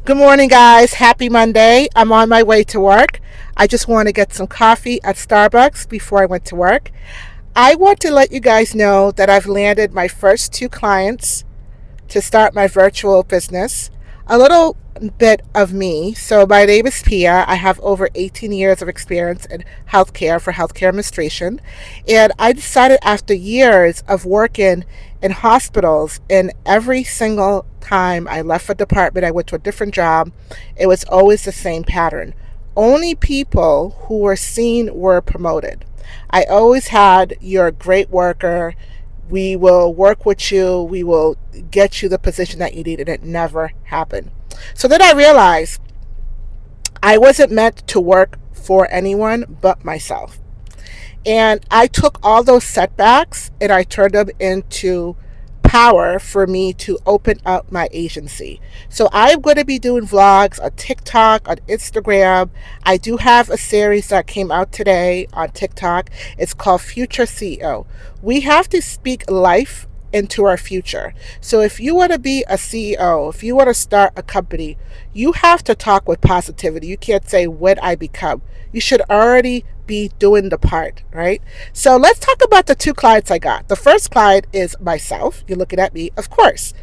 Good morning, guys. Happy Monday. I'm on my way to work. I just want to get some coffee at Starbucks before I went to work. I want to let you guys know that I've landed my first two clients to start my virtual business. A little bit of me. So, my name is Pia. I have over 18 years of experience in healthcare for healthcare administration. And I decided after years of working in hospitals, and every single time I left a department, I went to a different job, it was always the same pattern. Only people who were seen were promoted. I always had you're a great worker, we will work with you, we will get you the position that you need, and it never happened. So then I realized I wasn't meant to work for anyone but myself. And I took all those setbacks and I turned them into power for me to open up my agency. So I'm going to be doing vlogs on TikTok, on Instagram. I do have a series that came out today on TikTok. It's called Future CEO. We have to speak life into our future. So if you want to be a CEO, if you want to start a company, you have to talk with positivity. You can't say when I become. You should already be doing the part, right? So let's talk about the two clients I got. The first client is myself. You're looking at me, of course.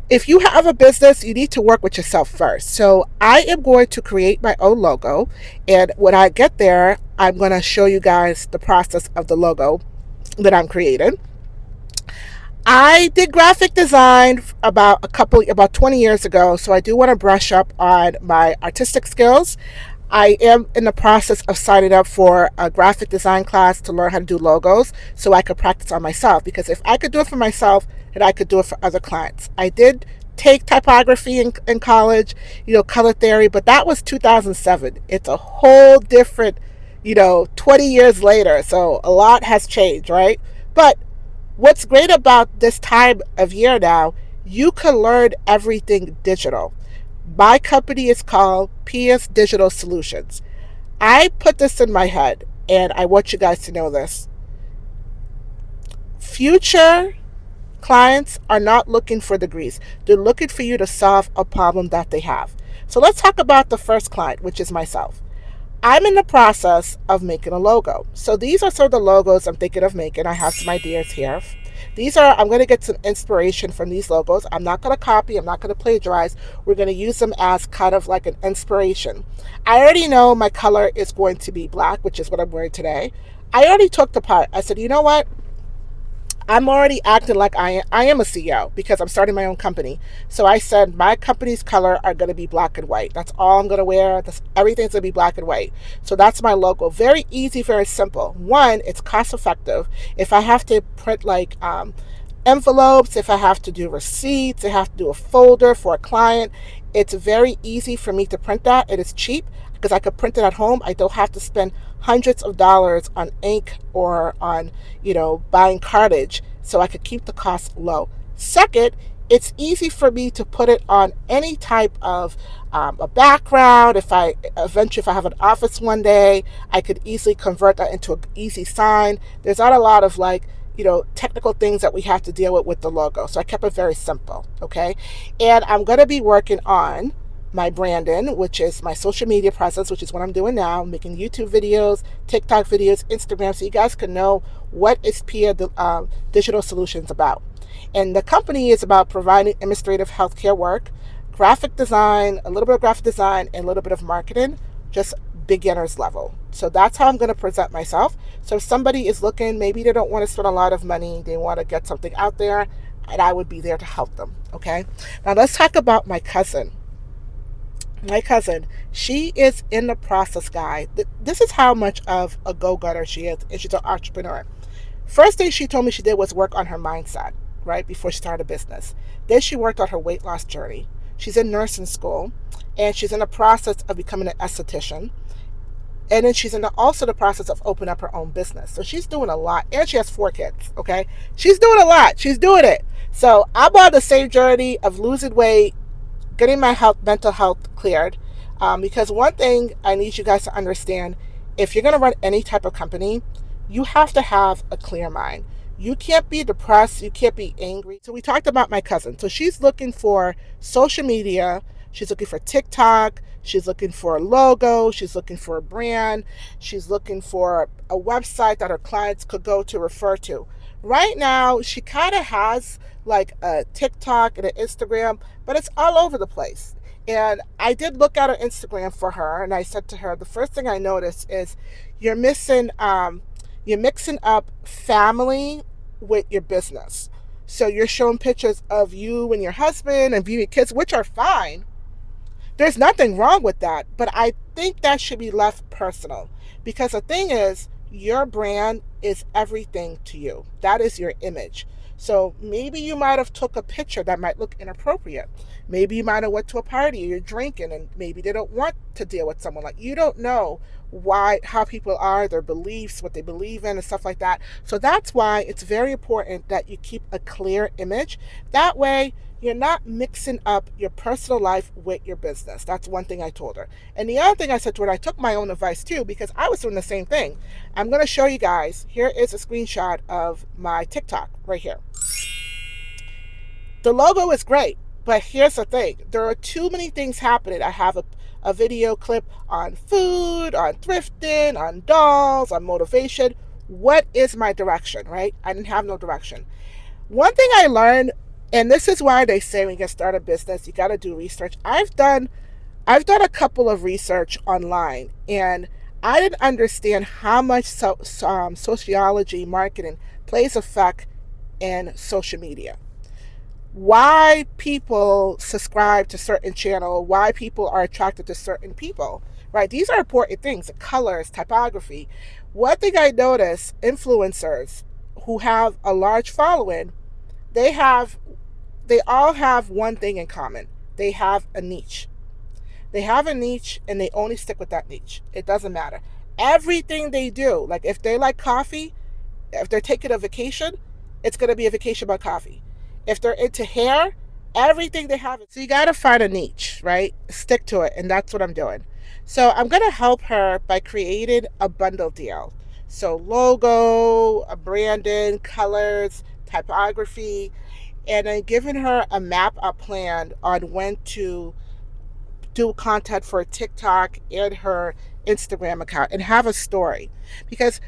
If you have a business, you need to work with yourself first. So I am going to create my own logo. And when I get there, I'm going to show you guys the process of the logo that I'm creating. I did graphic design about 20 years ago, so I do want to brush up on my artistic skills. I am in the process of signing up for a graphic design class to learn how to do logos so I could practice on myself, because if I could do it for myself, then I could do it for other clients. I did take typography in college, color theory, but that was 2007. It's a whole different, 20 years later. So a lot has changed, right? But what's great about this time of year now, you can learn everything digital. My company is called PS Digital Solutions. I put this in my head, and I want you guys to know this. Future clients are not looking for degrees, they're looking for you to solve a problem that they have. So let's talk about the first client, which is myself. I'm in the process of making a logo. So these are some of the logos I'm thinking of making. I have some ideas here. I'm going to get some inspiration from these logos. I'm not going to copy, I'm not going to plagiarize. We're going to use them as kind of like an inspiration. I already know my color is going to be black, which is what I'm wearing today. I already took the part. I said, you know what? I'm already acting like I am a CEO because I'm starting my own company. So I said my company's color are going to be black and white. That's all I'm going to wear. Everything's going to be black and white. So that's my logo. Very easy, very simple. One, it's cost effective. If I have to print like envelopes, if I have to do receipts, I have to do a folder for a client, it's very easy for me to print that. It is cheap because I could print it at home. I don't have to spend hundreds of dollars on ink or on, buying cartage, so I could keep the cost low. Second, it's easy for me to put it on any type of a background. If I have an office one day, I could easily convert that into an easy sign. There's not a lot of technical things that we have to deal with the logo. So I kept it very simple. Okay. And I'm going to be working on my branding, which is my social media presence, which is what I'm doing now, making YouTube videos, TikTok videos, Instagram, so you guys can know what is Pia Digital Solutions about. And the company is about providing administrative healthcare work, graphic design, a little bit of graphic design, and a little bit of marketing, just beginner's level. So that's how I'm going to present myself. So if somebody is looking, maybe they don't want to spend a lot of money, they want to get something out there, and I would be there to help them. Okay. Now let's talk about my cousin. She is in the process, guy. This is how much of a go-getter she is, and she's an entrepreneur. First thing she told me she did was work on her mindset, right, before she started a business. Then she worked on her weight loss journey. She's in nursing school, and she's in the process of becoming an esthetician. And then she's also the process of opening up her own business. So she's doing a lot, and she has 4 kids, okay? She's doing a lot. She's doing it. So I'm on the same journey of losing weight, getting my mental health cleared. Because one thing I need you guys to understand, if you're going to run any type of company, you have to have a clear mind. You can't be depressed. You can't be angry. So we talked about my cousin. So she's looking for social media She's looking for TikTok. She's looking for a logo. She's looking for a brand. She's looking for a website that her clients could go to refer to. Right now, she kind of has like a TikTok and an Instagram, but it's all over the place. And I did look at her Instagram for her, and I said to her, the first thing I noticed is you're missing, you're mixing up family with your business. So you're showing pictures of you and your husband and your kids, which are fine. There's nothing wrong with that, but I think that should be left personal, because the thing is, your brand is everything to you. That is your image. So maybe you might have took a picture that might look inappropriate. Maybe you might have went to a party, you're drinking, and maybe they don't want to deal with someone like you. Don't know why, how people are, their beliefs, what they believe in, and stuff like that. So that's why it's very important that you keep a clear image. That way you're not mixing up your personal life with your business. That's one thing I told her. And the other thing I said to her, I took my own advice too, because I was doing the same thing. I'm going to show you guys. Here is a screenshot of my TikTok right here. The logo is great, but here's the thing. There are too many things happening. I have a video clip on food, on thrifting, on dolls, on motivation. What is my direction, right? I didn't have no direction. One thing I learned, and this is why they say when you get start a business, you got to do research. I've done a couple of research online, and I didn't understand how much sociology marketing plays effect in social media. Why people subscribe to certain channel, why people are attracted to certain people, right? These are important things, the colors, typography. One thing I noticed, influencers who have a large following, they all have one thing in common. They have a niche. They have a niche and they only stick with that niche. It doesn't matter. Everything they do, like if they like coffee, if they're taking a vacation, it's going to be a vacation about coffee. If they're into hair, everything they have. So you got to find a niche, right? Stick to it. And that's what I'm doing. So I'm going to help her by creating a bundle deal. So logo, a branding, colors, typography, and then giving her a map, a plan on when to do content for TikTok and her Instagram account and have a story. Because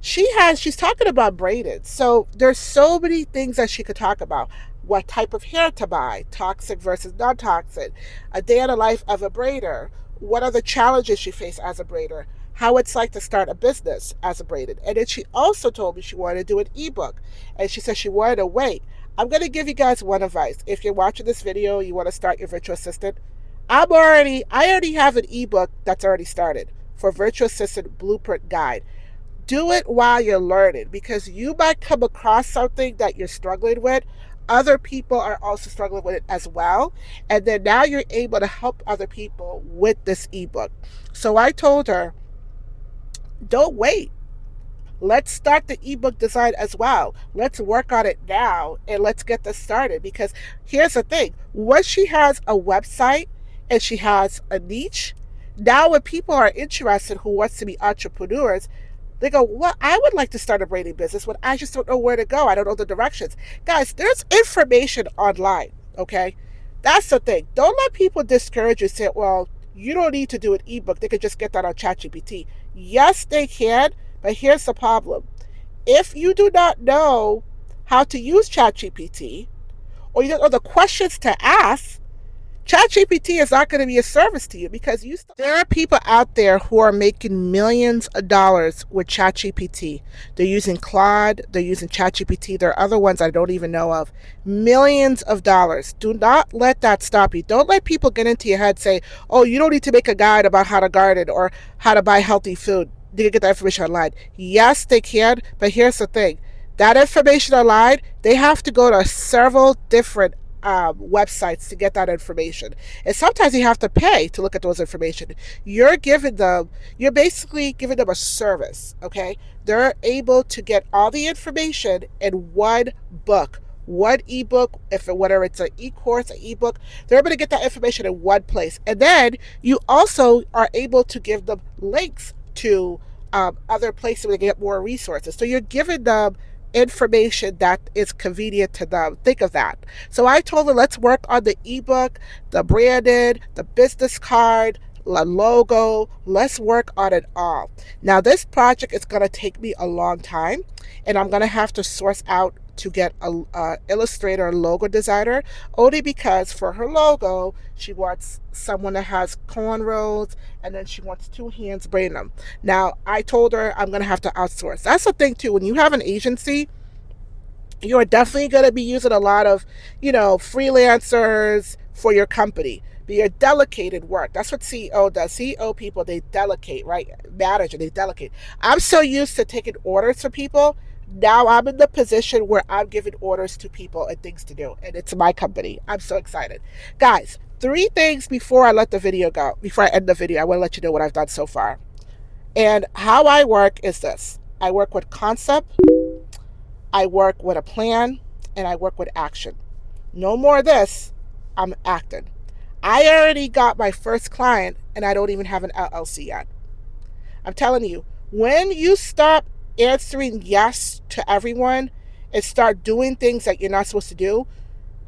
she's talking about braided. So there's so many things that she could talk about. What type of hair to buy, toxic versus non-toxic, a day in the life of a braider, what are the challenges she faced as a braider, how it's like to start a business as a braided. And then she also told me she wanted to do an ebook. And she said she wanted to wait. I'm going to give you guys one advice. If you're watching this video, you want to start your virtual assistant, I already have an ebook that's already started for virtual assistant blueprint guide. Do it while you're learning, because you might come across something that you're struggling with. Other people are also struggling with it as well. And then now you're able to help other people with this ebook. So I told her, don't wait. Let's start the ebook design as well. Let's work on it now and let's get this started. Because here's the thing, once she has a website and she has a niche, now when people are interested who wants to be entrepreneurs, they go, well, I would like to start a braiding business, but I just don't know where to go. I don't know the directions. Guys, there's information online, okay? That's the thing. Don't let people discourage you, say, well, you don't need to do an ebook. They could just get that on ChatGPT. Yes, they can, but here's the problem. If you do not know how to use ChatGPT, or you don't know the questions to ask, ChatGPT is not going to be a service to you, because there are people out there who are making millions of dollars with ChatGPT. They're using Claude, they're using ChatGPT. There are other ones I don't even know of. Millions of dollars. Do not let that stop you. Don't let people get into your head, say, oh, you don't need to make a guide about how to garden or how to buy healthy food. They can get that information online. Yes, they can, but here's the thing. That information online, they have to go to several different websites to get that information, and sometimes you have to pay to look at those information. You're basically giving them a service. Okay, they're able to get all the information in one book, one ebook. Whether it's an e-course, an ebook, they're able to get that information in one place. And then you also are able to give them links to other places where they get more resources. So you're giving them information that is convenient to them. Think of that. So I told her, let's work on the ebook, the branded, the business card, the logo. Let's work on it all. Now, this project is going to take me a long time, and I'm going to have to source out to get a illustrator, logo designer, only because for her logo she wants someone that has cornrows, and then she wants two hands braiding them. Now I told her I'm going to have to outsource. That's the thing too, when you have an agency, you're definitely going to be using a lot of, freelancers for your company. But your delegated work, that's what CEO does. CEO people, they delegate, right? Manager, they delegate. I'm so used to taking orders from people. Now I'm in the position where I'm giving orders to people and things to do. And it's my company. I'm so excited. Guys, 3 things before I let the video go. Before I end the video, I want to let you know what I've done so far. And how I work is this. I work with concept, I work with a plan, and I work with action. No more of this. I'm acting. I already got my first client and I don't even have an LLC yet. I'm telling you, when you stop answering yes to everyone and start doing things that you're not supposed to do,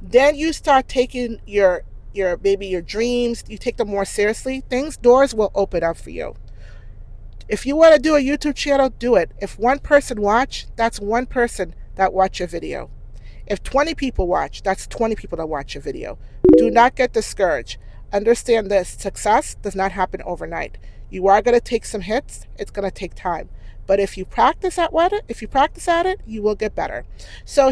then you start taking your maybe your dreams, you take them more seriously, doors will open up for you. If you want to do a YouTube channel, do it. If one person watch, that's one person that watch your video. If 20 people watch, that's 20 people that watch your video. Do not get discouraged. Understand this, success does not happen overnight. You are going to take some hits. It's going to take time. But if you practice at it, you will get better. So